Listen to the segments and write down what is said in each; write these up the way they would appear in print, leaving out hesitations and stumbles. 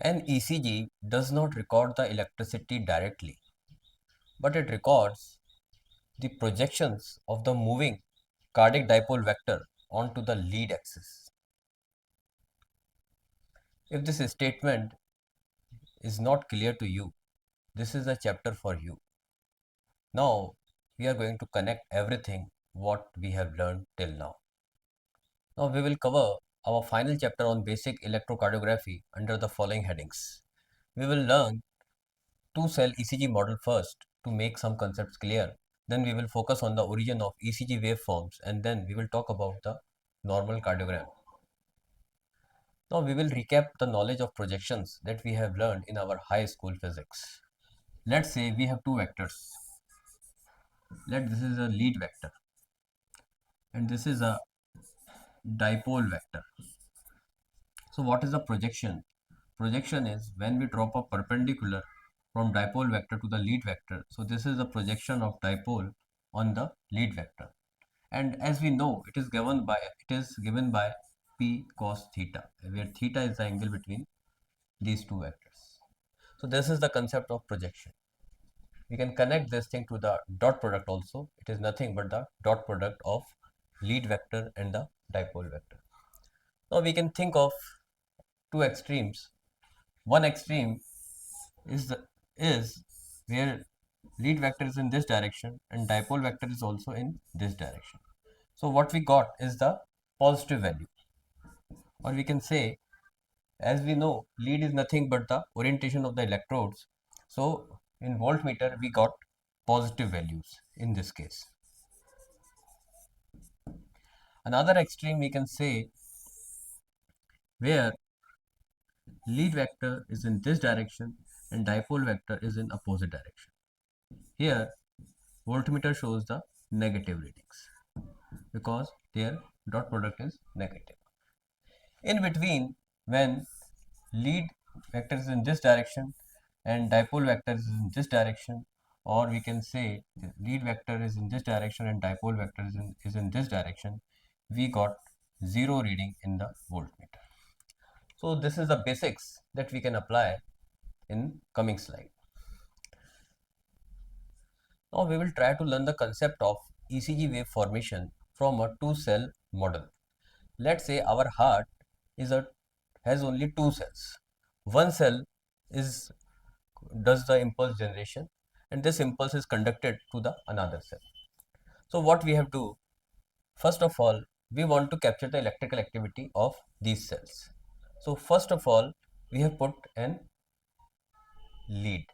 An ECG does not record the electricity directly, but it records the projections of the moving cardiac dipole vector onto the lead axis. If this statement is not clear to you, this is a chapter for you. Now we are going to connect everything what we have learned till now. Now we will cover our final chapter on basic electrocardiography under the following headings. We will learn two-cell ECG model first to make some concepts clear. Then we will focus on the origin of ECG waveforms, and then we will talk about the normal cardiogram. Now we will recap the knowledge of projections that we have learned in our high school physics. Let's say we have two vectors. This is a lead vector and this is a dipole vector. So what is the projection? Projection is when we drop a perpendicular from dipole vector to the lead vector. So this is the projection of dipole on the lead vector. And as we know, it is given by p cos theta, where theta is the angle between these two vectors. So this is the concept of projection. We can connect this thing to the dot product also. It is nothing but the dot product of lead vector and the dipole vector. Now we can think of two extremes. One extreme is where lead vector is in this direction and dipole vector is also in this direction. So what we got is the positive value, or we can say, as we know, lead is nothing but the orientation of the electrodes. So in voltmeter we got positive values in this case. Another extreme we can say where lead vector is in this direction and dipole vector is in opposite direction. Here voltmeter shows the negative readings because their dot product is negative. In between, when lead vector is in this direction and dipole vector is in this direction, or we can say the lead vector is in this direction and dipole vector is in this direction, we got zero reading in the voltmeter. So this is the basics that we can apply in coming slide. Now we will try to learn the concept of ECG wave formation from a two-cell model. Let's say our heart has only two cells. One cell is does the impulse generation and this impulse is conducted to the another cell. So what we have to do, first of all, we want to capture the electrical activity of these cells. So first of all, we have put an lead.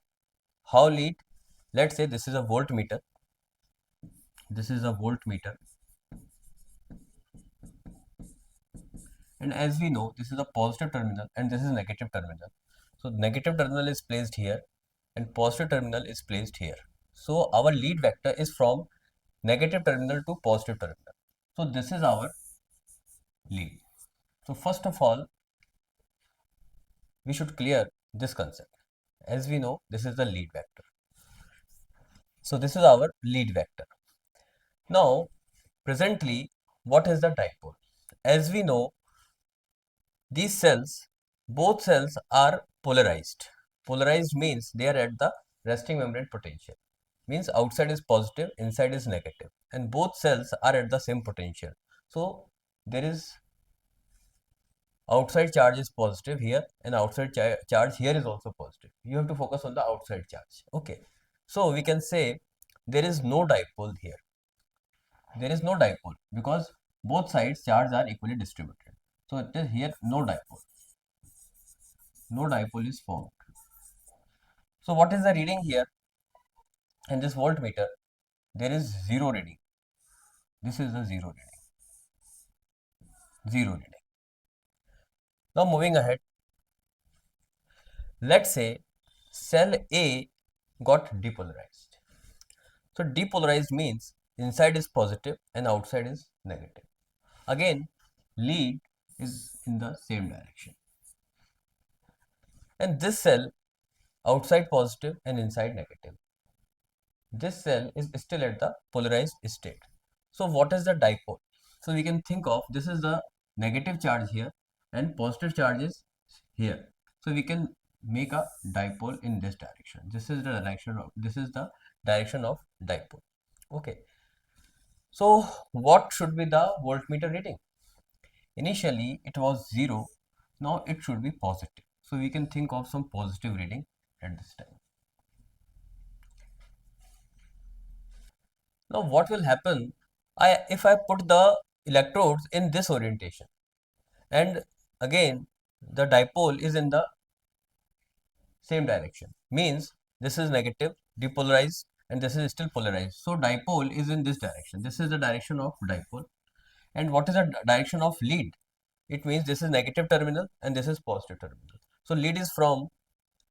How lead? Let's say this is a voltmeter. This is a voltmeter. And as we know, this is a positive terminal and this is negative terminal. So negative terminal is placed here and positive terminal is placed here. So our lead vector is from negative terminal to positive terminal. So this is our lead. So first of all, we should clear this concept. As we know, this is the lead vector. So this is our lead vector. Now, presently, what is the dipole? As we know, these cells, both cells are polarized. Polarized means they are at the resting membrane potential. Means outside is positive, inside is negative, and both cells are at the same potential. So there is outside charge is positive here and outside charge here is also positive. You have to focus on the outside charge. Okay. So we can say there is no dipole here. There is no dipole because both sides charge are equally distributed. So it is here no dipole. No dipole is formed. So what is the reading here? In this voltmeter, there is zero reading. This is the zero reading. Zero reading. Now moving ahead, let's say cell A got depolarized. So depolarized means inside is positive and outside is negative. Again, lead is in the same direction. And this cell outside positive and inside negative. This cell is still at the polarized state. So what is the dipole? So we can think of this is the negative charge here and positive charge is here. So we can make a dipole in this direction. This is the direction of dipole. Okay. So what should be the voltmeter reading? Initially it was 0, now it should be positive. So we can think of some positive reading at this time. Now what will happen if I put the electrodes in this orientation, and again the dipole is in the same direction, means this is negative, depolarized, and this is still polarized. So dipole is in this direction. This is the direction of dipole. And what is the direction of lead? It means this is negative terminal and this is positive terminal. So lead is from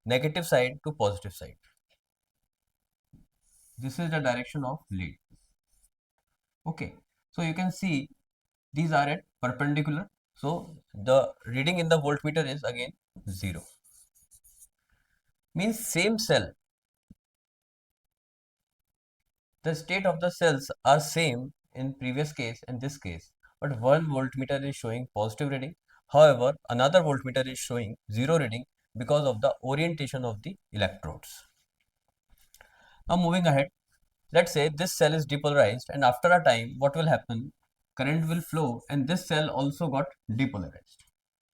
negative side to positive side. This is the direction of lead. Okay. So you can see these are at perpendicular. So the reading in the voltmeter is again 0. Means same cell. The state of the cells are same in previous case and this case, but one voltmeter is showing positive reading. However, another voltmeter is showing 0 reading because of the orientation of the electrodes. Now moving ahead, let's say this cell is depolarized, and after a time what will happen? Current will flow and this cell also got depolarized.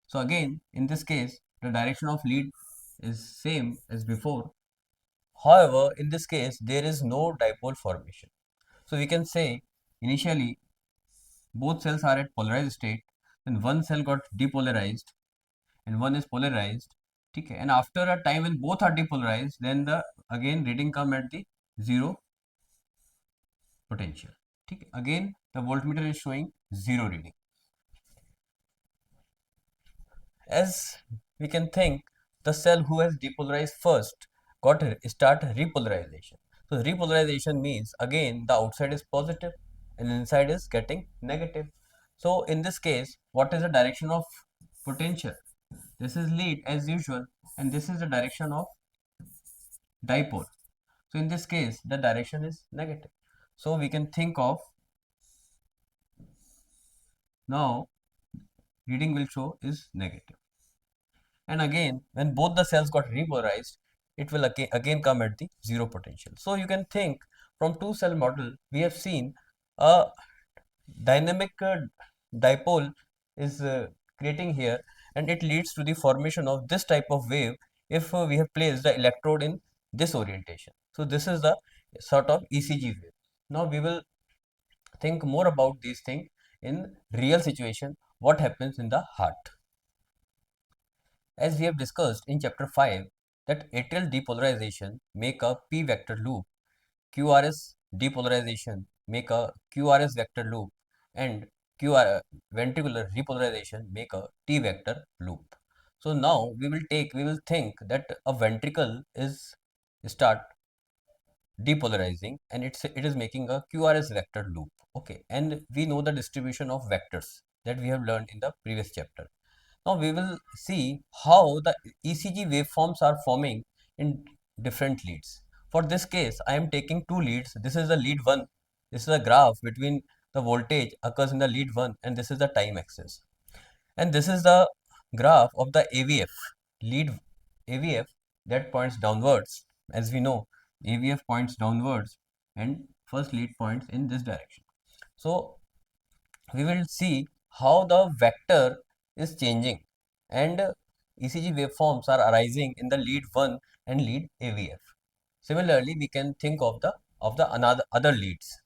So again in this case the direction of lead is same as before. However, in this case there is no dipole formation. So we can say initially both cells are at polarized state, then one cell got depolarized and one is polarized. Okay, and after a time when both are depolarized, then the again reading come at the 0 potential. Okay, again the voltmeter is showing 0 reading. As we can think, the cell who has depolarized first got start repolarization. So repolarization means again the outside is positive and inside is getting negative. So in this case, what is the direction of potential? This is lead as usual, and this is the direction of dipole. So in this case, the direction is negative. So we can think of now reading will show is negative. And again, when both the cells got repolarized, it will again come at the 0 potential. So you can think from two cell model, we have seen a dynamic dipole is creating here, and it leads to the formation of this type of wave if we have placed the electrode in this orientation. So this is the sort of ECG wave. Now we will think more about these things in real situation, what happens in the heart. As we have discussed in chapter 5, that atrial depolarization make a p vector loop, QRS depolarization make a QRS vector loop, and ventricular repolarization make a T vector loop. So now we will think that a ventricle is start depolarizing and it is making a QRS vector loop. Okay, and we know the distribution of vectors that we have learned in the previous chapter. Now we will see how the ECG waveforms are forming in different leads. For this case, I am taking two leads. This is the lead 1. This is a graph between the voltage occurs in the lead 1, and this is the time axis. And this is the graph of the AVF, lead AVF, that points downwards. As we know, AVF points downwards and first lead points in this direction. So we will see how the vector is changing, and ECG waveforms are arising in the lead 1 and lead AVF. Similarly, we can think of the another other leads.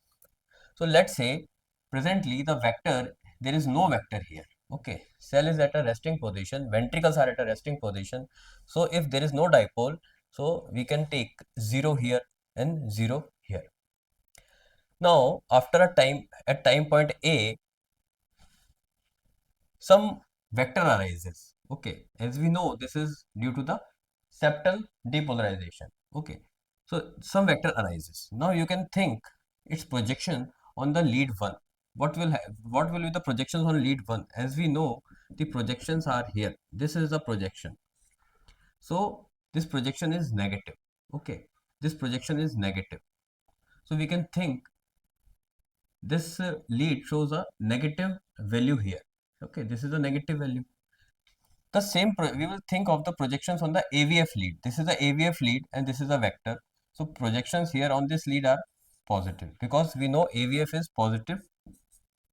So let's say presently the vector, there is no vector here. Okay, cell is at a resting position, ventricles are at a resting position. So if there is no dipole, so we can take 0 here and 0 here. Now after a time, at time point A, some vector arises. Okay, as we know, this is due to the septal depolarization. Okay, so some vector arises. Now you can think its projection on the lead 1. What will be the projections on lead 1? As we know, the projections are here. This is the projection. So this projection is negative. Okay, this projection is negative. So we can think this lead shows a negative value here. Okay, this is a negative value. The same we will think of the projections on the AVF lead. This is the AVF lead and this is a vector. So projections here on this lead are positive because we know AVF is positive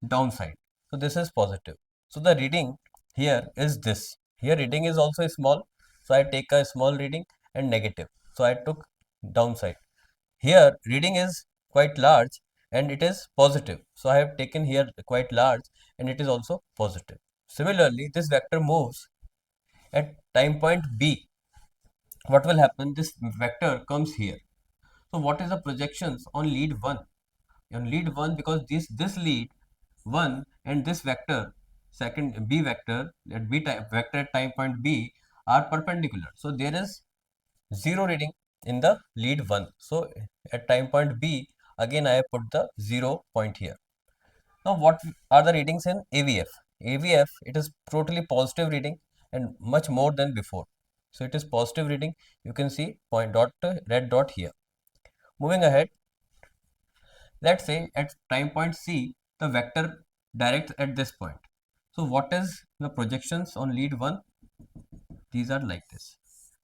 downside. So this is positive. So the reading here is this. Here reading is also small. So I take a small reading and negative. So I took downside. Here reading is quite large and it is positive. So I have taken here quite large and it is also positive. Similarly, this vector moves at time point B. What will happen? This vector comes here. So what is the projections on lead 1? On lead 1, because this lead 1 and this vector second B vector at B type vector at time point B are perpendicular. So there is zero reading in the lead 1. So at time point B again I have put the 0 point here. Now what are the readings in AVF? AVF, it is totally positive reading and much more than before. So it is positive reading. You can see point dot red dot here. Moving ahead, let's say at time point C, the vector directs at this point. So what is the projections on lead 1? These are like this.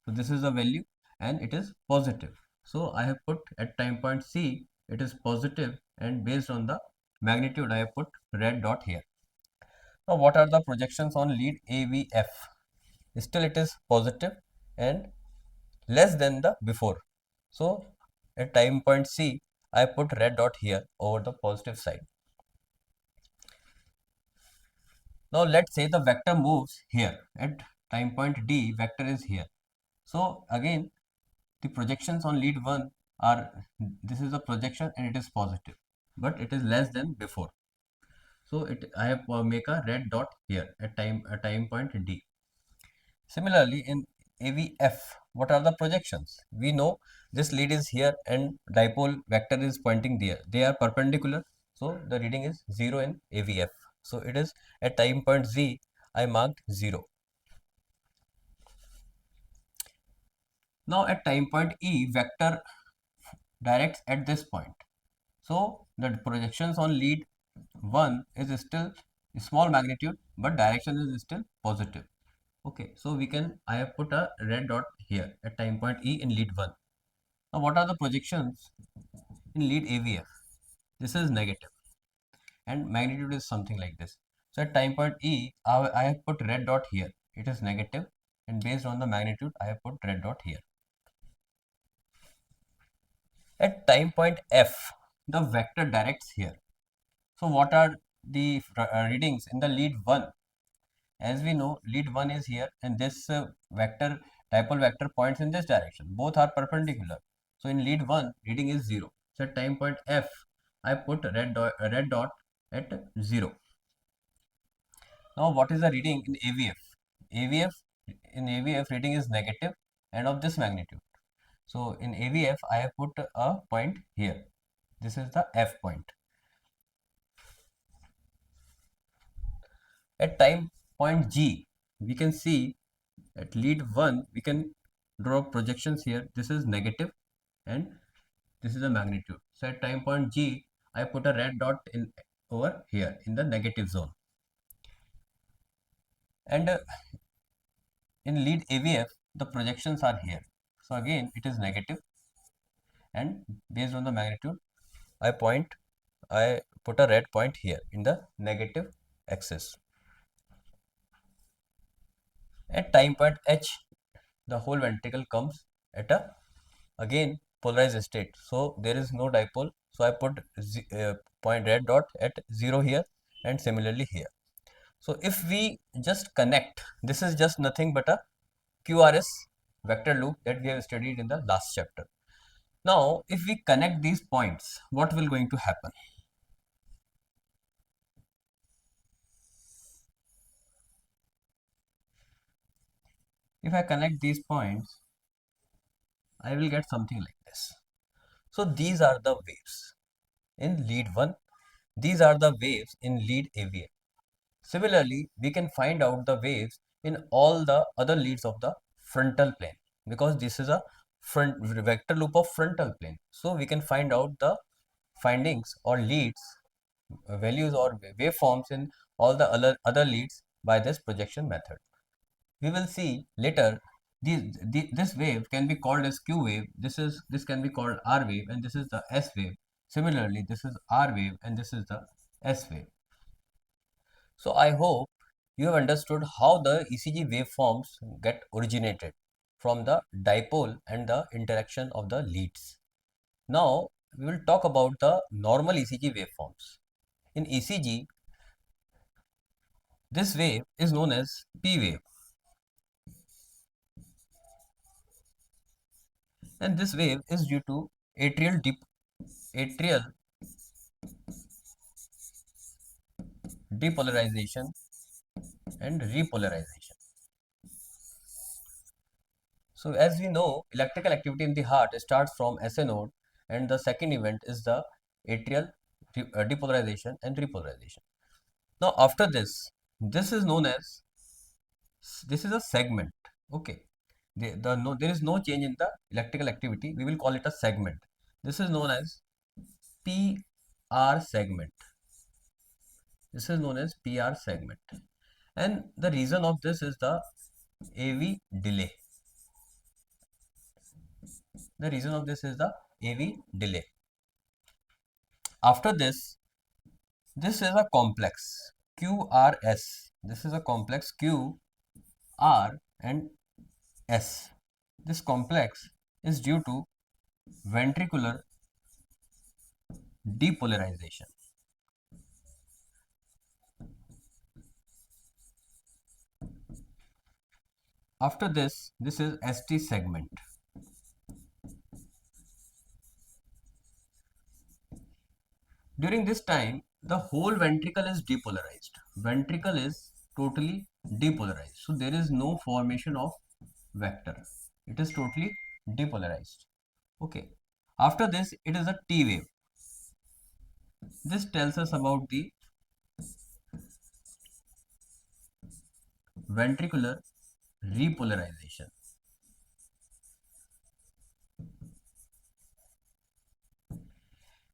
So this is the value and it is positive. So I have put at time point C, it is positive, and based on the magnitude I have put red dot here. Now what are the projections on lead AVF? Still it is positive and less than the before. So at time point C, I put red dot here over the positive side. Now let's say the vector moves here at time point D, vector is here. So again, the projections on lead 1 are, this is a projection and it is positive, but it is less than before. So I have make a red dot here at time point D. Similarly, in AVF, what are the projections? We know this lead is here and dipole vector is pointing there. They are perpendicular. So the reading is 0 in AVF. So it is at time point Z, I marked 0. Now at time point E, vector directs at this point. So the projections on lead 1 is still small magnitude, but direction is still positive. Okay, so I have put a red dot here at time point E in lead 1. Now what are the projections in lead AVF? This is negative and magnitude is something like this. So at time point E, I have put red dot here. It is negative, and based on the magnitude, I have put red dot here. At time point F, the vector directs here. So what are the readings in the lead 1? As we know, lead 1 is here and this vector, dipole vector points in this direction. Both are perpendicular. So in lead 1, reading is 0. So at time point F, I put red dot at 0. Now what is the reading in AVF? AVF, in AVF reading is negative and of this magnitude. So in AVF, I have put a point here. This is the F point. At time point G, we can see at lead 1, we can draw projections here. This is negative and this is the magnitude. So at time point G, I put a red dot in over here in the negative zone. And in lead AVF, the projections are here. So again, it is negative and based on the magnitude, I put a red point here in the negative axis. At time point H, the whole ventricle comes at a again polarized state. So there is no dipole. So I put point red dot at 0 here and similarly here. So if we just connect, this is just nothing but a QRS vector loop that we have studied in the last chapter. Now, if we connect these points, what will going to happen? If I connect these points, I will get something like this. So these are the waves in lead 1. These are the waves in lead AVA. Similarly, we can find out the waves in all the other leads of the frontal plane because this is a front vector loop of frontal plane. So we can find out the findings or leads, values or waveforms in all the other leads by this projection method. we will see later this wave can be called as Q wave. This can be called R wave, and this is the S wave. Similarly, this is R wave and this is the S wave. So I hope you have understood how the ECG waveforms get originated from the dipole and the interaction of the leads. Now we will talk about the normal ECG waveforms. In ECG, this wave is known as P wave, and this wave is due to atrial depolarization and repolarization. So as we know, electrical activity in the heart starts from SA node, and the second event is the atrial depolarization and repolarization. Now after this, this is known as, this is a segment. Okay, there is no change in the electrical activity. We will call it a segment. This is known as PR segment. This is known as PR segment. And the reason of this is the AV delay. The reason of this is the AV delay. After this is a complex QRS. This is a complex Q, R and S. This complex is due to ventricular depolarization. After this is ST segment. During this time, the whole ventricle is depolarized. Ventricle is totally depolarized. So there is no formation of vector. It is totally depolarized. Okay. After this, it is a T wave. This tells us about the ventricular repolarization.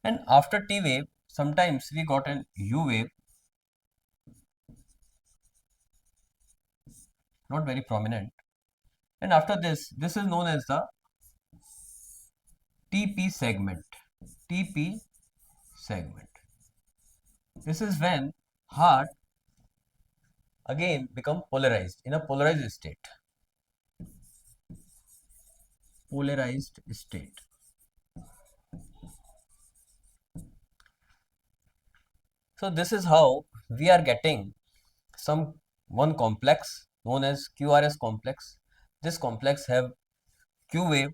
And after T wave, sometimes we got an U wave, not very prominent. And after this is known as the TP segment. TP segment. This is when heart again become polarized in a polarized state. Polarized state. So this is how we are getting one complex known as QRS complex. This complex have Q wave,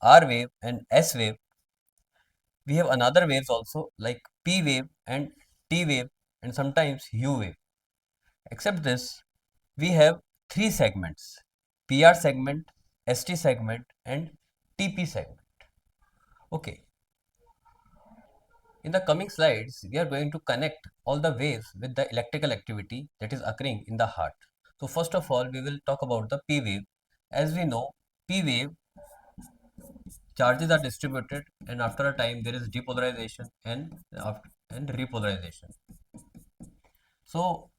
R wave and S wave. We have another waves also like P wave and T wave and sometimes U wave. Except this, we have three segments: PR segment, ST segment and TP segment. Okay, in the coming slides, we are going to connect all the waves with the electrical activity that is occurring in the heart. So first of all, we will talk about the P wave. As we know, P wave charges are distributed and after a time there is depolarization and repolarization. So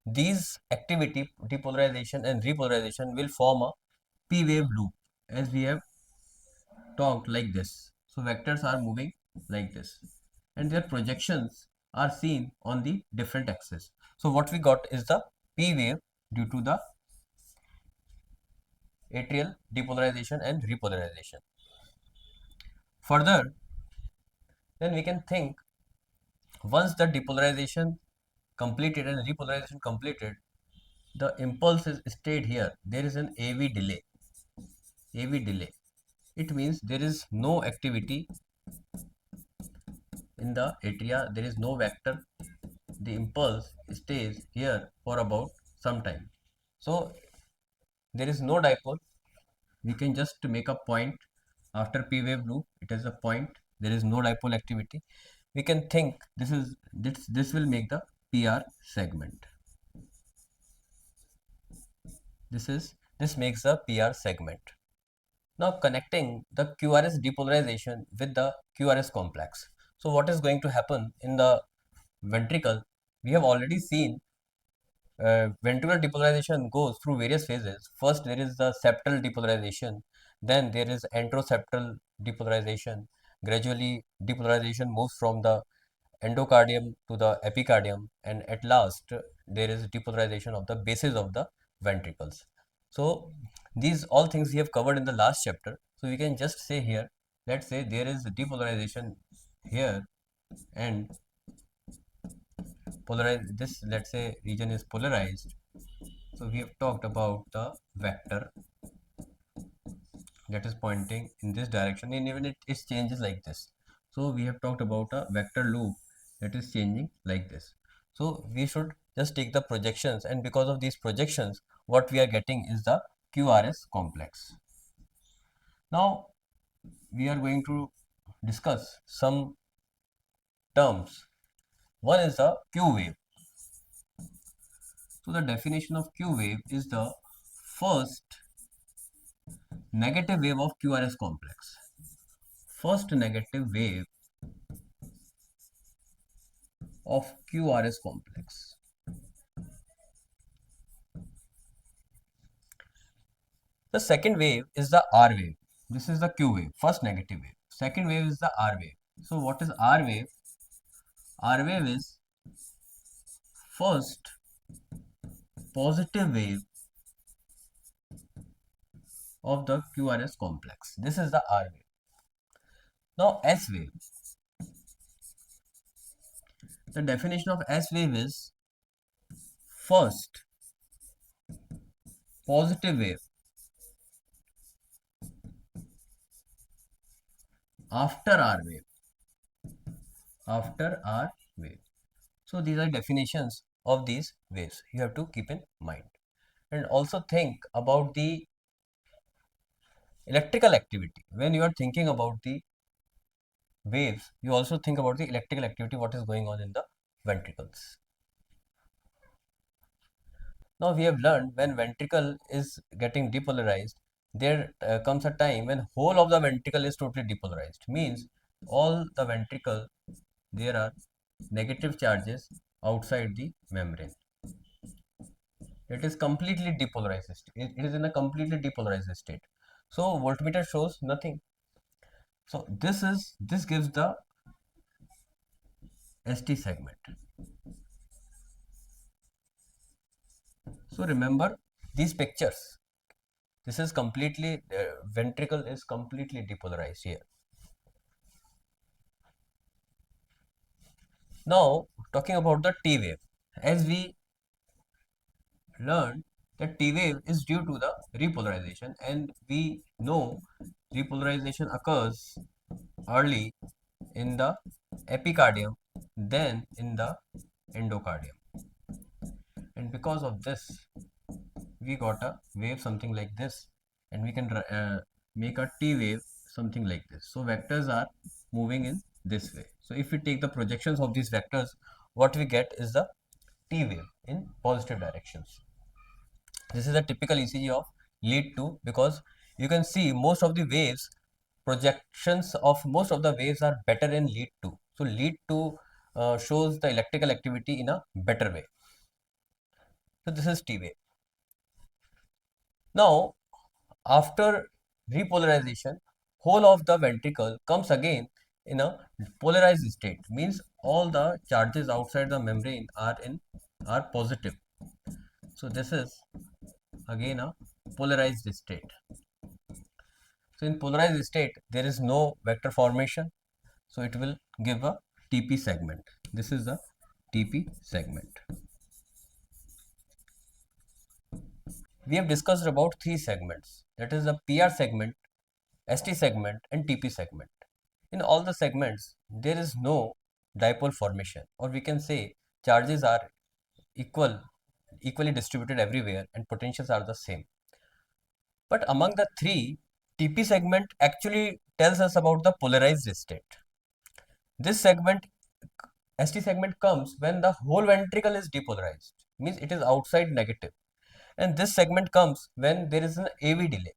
these activity, depolarization and repolarization, will form a P wave loop as we have talked like this. So vectors are moving like this and their projections are seen on the different axes. So what we got is the P wave due to the atrial depolarization and repolarization. Further, then we can think, once the depolarization completed and repolarization completed, the impulse is stayed here. There is an AV delay. AV delay. It means there is no activity in the atria. There is no vector. The impulse stays here for about some time. So there is no dipole. We can just make a point after P wave loop. It is a point. There is no dipole activity. We can think this will make the PR segment. This makes the PR segment. Now connecting the QRS depolarization with the QRS complex. So what is going to happen in the ventricle? We have already seen ventricular depolarization goes through various phases. First, there is the septal depolarization, then there is anteroseptal depolarization. Gradually, depolarization moves from the endocardium to the epicardium, and at last, there is depolarization of the bases of the ventricles. So, these all things we have covered in the last chapter. So, we can just say here, let's say there is depolarization here, and polarized, this, let's say, region is polarized. So we have talked about the vector that is pointing in this direction, and even it changes like this. So we have talked about a vector loop that is changing like this. So we should just take the projections, and because of these projections, what we are getting is the QRS complex. Now we are going to discuss some terms. One is the Q wave. So the definition of Q wave is the first negative wave of QRS complex. First negative wave of QRS complex. The second wave is the R wave. This is the Q wave, first negative wave. Second wave is the R wave. So what is R wave? R wave is first positive wave of the QRS complex. This is the R wave. Now S wave. The definition of S wave is first positive wave after R wave. After R wave. So these are definitions of these waves. You have to keep in mind. And also think about the electrical activity. When you are thinking about the waves, you also think about the electrical activity, what is going on in the ventricles. Now we have learned when ventricle is getting depolarized, there comes a time when whole of the ventricle is totally depolarized. Means all the ventricle, there are negative charges outside the membrane. It is completely depolarized. It is in a completely depolarized state. So voltmeter shows nothing. So this gives the ST segment. So remember these pictures. This is completely ventricle is completely depolarized here. Now talking about the T wave, as we learned that T wave is due to the repolarization, and we know repolarization occurs early in the epicardium, then in the endocardium, and because of this we got a wave something like this, and we can make a T wave something like this. So vectors are moving in this way. So if we take the projections of these vectors, what we get is the T wave in positive directions. This is a typical ECG of lead 2, because you can see most of the waves, projections of most of the waves are better in lead 2. So lead 2 shows the electrical activity in a better way. So this is T wave. Now after repolarization, whole of the ventricle comes again in a polarized state. Means all the charges outside the membrane are positive. So this is again a polarized state. So in polarized state, there is no vector formation. So it will give a TP segment. This is the TP segment. We have discussed about three segments. That is the PR segment, ST segment, and TP segment. In all the segments, there is no dipole formation, or we can say charges are equally distributed everywhere, and potentials are the same. But among the three, TP segment actually tells us about the polarized state. This segment, ST segment, comes when the whole ventricle is depolarized, means it is outside negative. And this segment comes when there is an AV delay.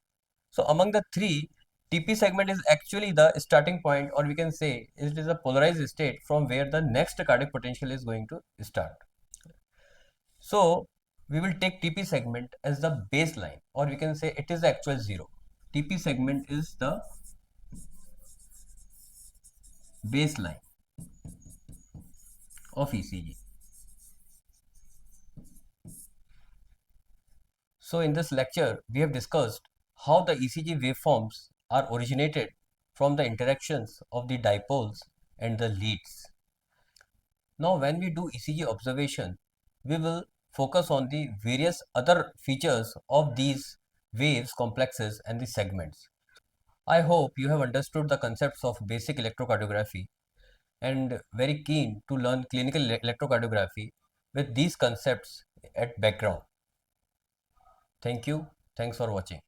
So among the three, TP segment is actually the starting point, or we can say it is a polarized state from where the next cardiac potential is going to start. So we will take TP segment as the baseline, or we can say it is the actual zero. TP segment is the baseline of ECG. So in this lecture, we have discussed how the ECG waveforms are originated from the interactions of the dipoles and the leads. Now when we do ECG observation, we will focus on the various other features of these waves, complexes and the segments. I hope you have understood the concepts of basic electrocardiography and very keen to learn clinical electrocardiography with these concepts at background. Thank you. Thanks for watching.